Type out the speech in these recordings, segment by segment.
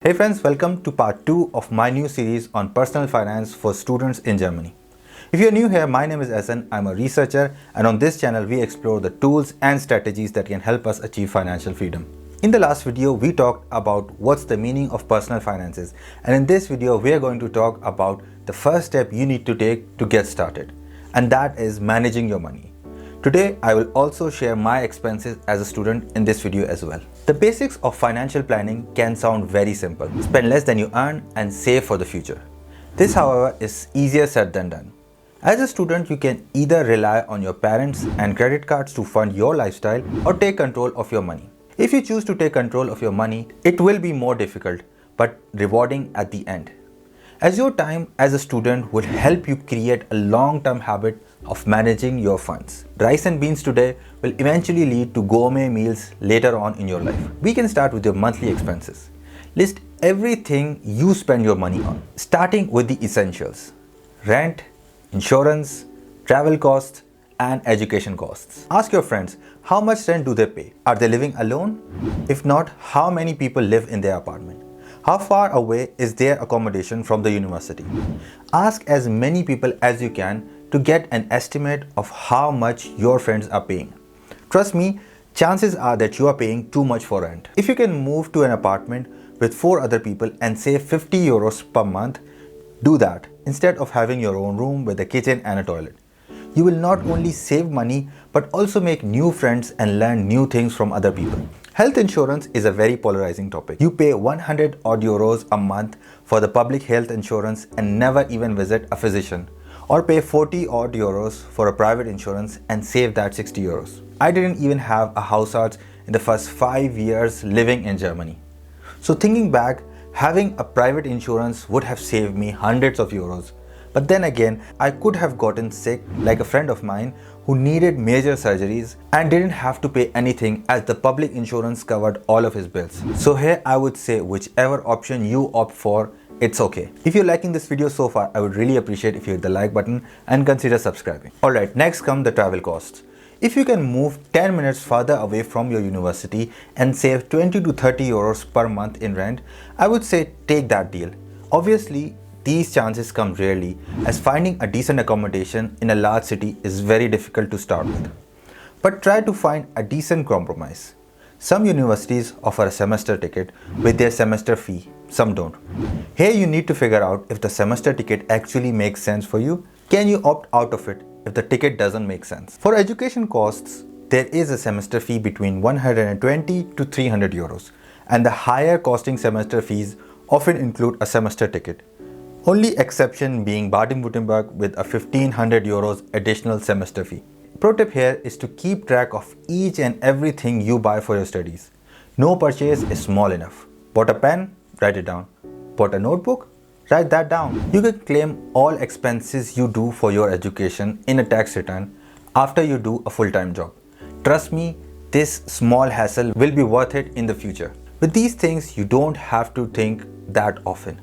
Hey friends, welcome to part 2 of my new series on personal finance for students in Germany. If you're new here, my name is Ahsan. I'm a researcher, and on this channel we explore the tools and strategies that can help us achieve financial freedom. In the last video, we talked about what's the meaning of personal finances, and in this video we are going to talk about the first step you need to take to get started, and that is managing your money. Today, I will also share my expenses as a student in this video as well. The basics of financial planning can sound very simple. Spend less than you earn and save for the future. This, however, is easier said than done. As a student, you can either rely on your parents and credit cards to fund your lifestyle or take control of your money. If you choose to take control of your money, it will be more difficult but rewarding at the end, as your time as a student will help you create a long-term habit of managing your funds. Rice and beans today will eventually lead to gourmet meals later on in your life. We can start with your monthly expenses. List everything you spend your money on, starting with the essentials: rent, insurance, travel costs, and education costs. Ask your friends, how much rent do they pay? Are they living alone? If not, how many people live in their apartment? How far away is their accommodation from the university? Ask as many people as you can to get an estimate of how much your friends are paying. Trust me, chances are that you are paying too much for rent. If you can move to an apartment with 4 other people and save 50 euros per month, do that instead of having your own room with a kitchen and a toilet. You will not only save money but also make new friends and learn new things from other people. Health insurance is a very polarizing topic. You pay 100 odd euros a month for the public health insurance and never even visit a physician, or pay 40 odd euros for a private insurance and save that 60 euros. I didn't even have a household in the first 5 years living in Germany. So thinking back, having a private insurance would have saved me hundreds of euros. But then again, I could have gotten sick like a friend of mine who needed major surgeries and didn't have to pay anything as the public insurance covered all of his bills. So here I would say whichever option you opt for, it's okay. If you're liking this video so far, I would really appreciate if you hit the like button and consider subscribing. Alright, next come the travel costs. If you can move 10 minutes further away from your university and save 20 to 30 euros per month in rent, I would say take that deal. Obviously, these chances come rarely, as finding a decent accommodation in a large city is very difficult to start with. But try to find a decent compromise. Some universities offer a semester ticket with their semester fee, some don't. Here you need to figure out if the semester ticket actually makes sense for you. Can you opt out of it if the ticket doesn't make sense? For education costs, there is a semester fee between 120 to 300 euros, and the higher costing semester fees often include a semester ticket. Only exception being Baden-Württemberg with a 1500 euros additional semester fee. Pro tip here is to keep track of each and everything you buy for your studies. No purchase is small enough. Bought a pen? Write it down. Bought a notebook? Write that down. You can claim all expenses you do for your education in a tax return after you do a full-time job. Trust me, this small hassle will be worth it in the future. With these things, you don't have to think that often.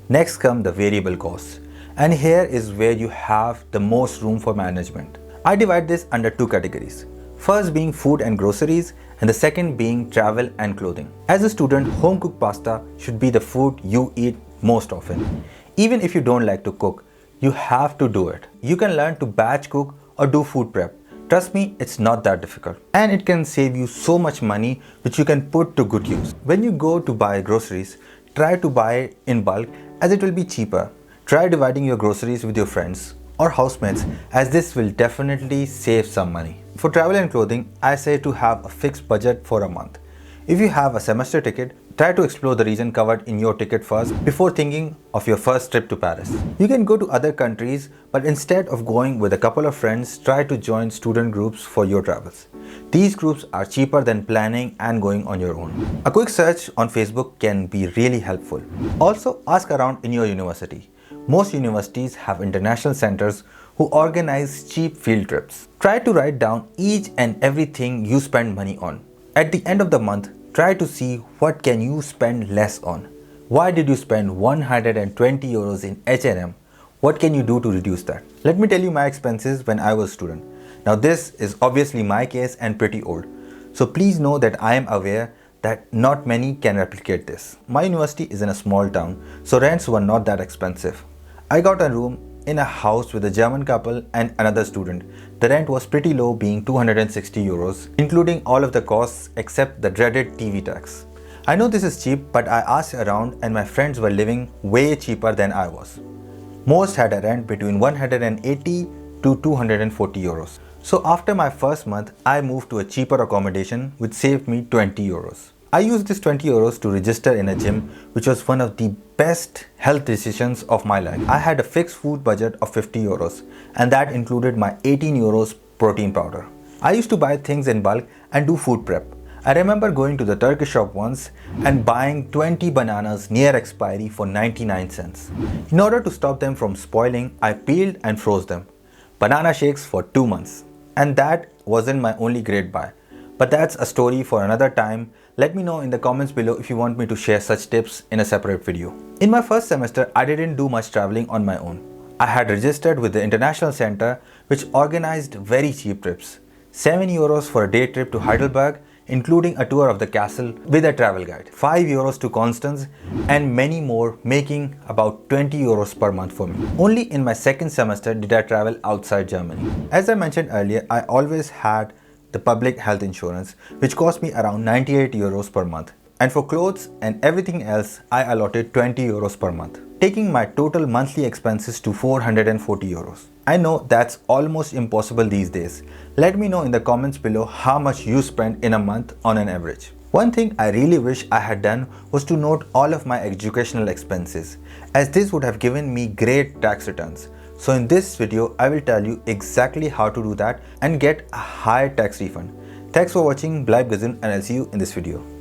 Next come the variable costs, and here is where you have the most room for management. I divide this under 2 categories. First being food and groceries, and the second being travel and clothing. As a student, home cooked pasta should be the food you eat most often. Even if you don't like to cook, you have to do it. You can learn to batch cook or do food prep. Trust me, it's not that difficult. And it can save you so much money which you can put to good use. When you go to buy groceries, try to buy in bulk as it will be cheaper. Try dividing your groceries with your friends or housemates, as this will definitely save some money. For travel and clothing, I say to have a fixed budget for a month. If you have a semester ticket, try to explore the region covered in your ticket first before thinking of your first trip to Paris. You can go to other countries, but instead of going with a couple of friends, try to join student groups for your travels. These groups are cheaper than planning and going on your own. A quick search on Facebook can be really helpful. Also, ask around in your university. Most universities have international centers who organize cheap field trips. Try to write down each and everything you spend money on. At the end of the month, try to see what can you spend less on. Why did you spend 120 euros in H&M? What can you do to reduce that? Let me tell you my expenses when I was a student. Now this is obviously my case and pretty old. So please know that I am aware that not many can replicate this. My university is in a small town, so rents were not that expensive. I got a room in a house with a German couple and another student. The rent was pretty low, being 260 euros, including all of the costs except the dreaded TV tax. I know this is cheap, but I asked around and my friends were living way cheaper than I was. Most had a rent between 180 to 240 euros. So after my first month, I moved to a cheaper accommodation which saved me 20 euros. I used this 20 euros to register in a gym, which was one of the best health decisions of my life. I had a fixed food budget of 50 euros and that included my 18 euros protein powder. I used to buy things in bulk and do food prep. I remember going to the Turkish shop once and buying 20 bananas near expiry for 99 cents. In order to stop them from spoiling, I peeled and froze them. Banana shakes for 2 months. And that wasn't my only great buy. But that's a story for another time. Let me know in the comments below if you want me to share such tips in a separate video. In my first semester, I didn't do much traveling on my own. I had registered with the International Center, which organized very cheap trips. 7 euros for a day trip to Heidelberg, including a tour of the castle with a travel guide, 5 euros to Constance, and many more, making about 20 euros per month for me. Only in my second semester did I travel outside Germany. As I mentioned earlier, I always had the public health insurance, which cost me around 98 euros per month. And for clothes and everything else, I allotted 20 euros per month, taking my total monthly expenses to 440 euros. I know that's almost impossible these days. Let me know in the comments below how much you spend in a month on an average. One thing I really wish I had done was to note all of my educational expenses, as this would have given me great tax returns. So in this video, I will tell you exactly how to do that and get a high tax refund. Thanks for watching, bleib gesund, and I'll see you in this video.